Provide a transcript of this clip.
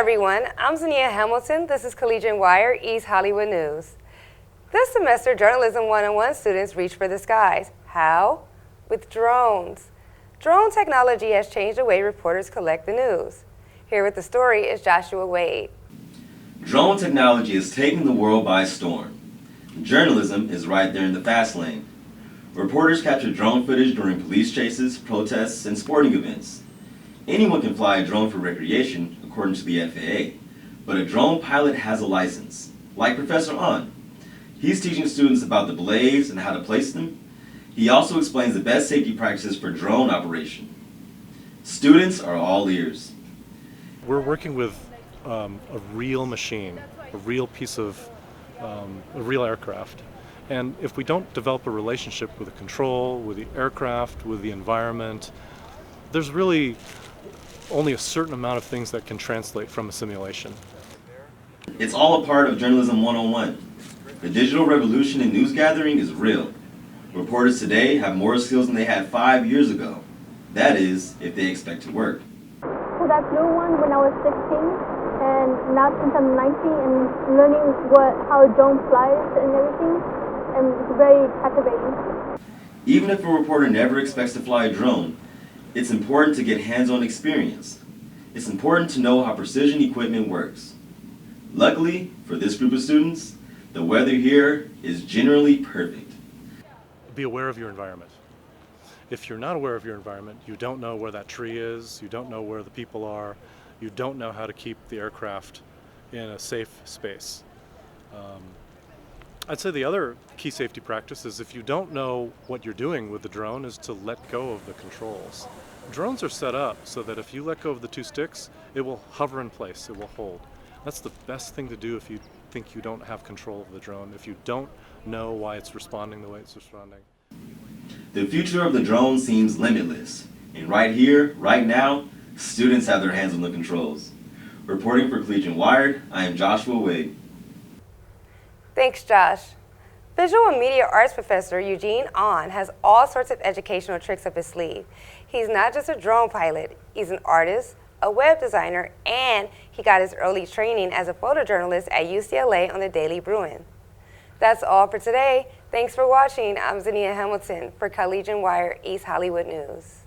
everyone, I'm Zania Hamilton. This is Collegian Wire, East Hollywood News. This semester, Journalism 101 students reach for the skies. How? With drones. Drone technology has changed the way reporters collect the news. Here with the story is Joshua Wade. Drone technology is taking the world by storm. Journalism is right there in the fast lane. Reporters capture drone footage during police chases, protests, and sporting events. Anyone can fly a drone for recreation, according to the FAA, but a drone pilot has a license, like Professor An. He's teaching students about the blades and how to place them. He also explains the best safety practices for drone operation. Students are all ears. We're working with a real machine, a real piece of, a real aircraft. And if we don't develop a relationship with the control, with the aircraft, with the environment, there's really only a certain amount of things that can translate from a simulation. It's all a part of Journalism 101. The digital revolution in news gathering is real. Reporters today have more skills than they had 5 years ago. That is, if they expect to work. So I flew one when I was 16, and now since I'm 19 and learning how a drone flies and everything, and it's very captivating. Even if a reporter never expects to fly a drone, it's important to get hands-on experience. It's important to know how precision equipment works. Luckily, for this group of students, the weather here is generally perfect. Be aware of your environment. If you're not aware of your environment, you don't know where that tree is, you don't know where the people are, you don't know how to keep the aircraft in a safe space. I'd say the other key safety practice is if you don't know what you're doing with the drone is to let go of the controls. Drones are set up so that if you let go of the two sticks, it will hover in place, it will hold. That's the best thing to do if you think you don't have control of the drone, if you don't know why it's responding the way it's responding. The future of the drone seems limitless. And right here, right now, students have their hands on the controls. Reporting for Collegian Wired, I am Joshua Wade. Thanks, Josh. Visual and Media Arts professor Eugene An has all sorts of educational tricks up his sleeve. He's not just a drone pilot, he's an artist, a web designer, and he got his early training as a photojournalist at UCLA on the Daily Bruin. That's all for today. Thanks for watching. I'm Zania Hamilton for Collegian Wire, East Hollywood News.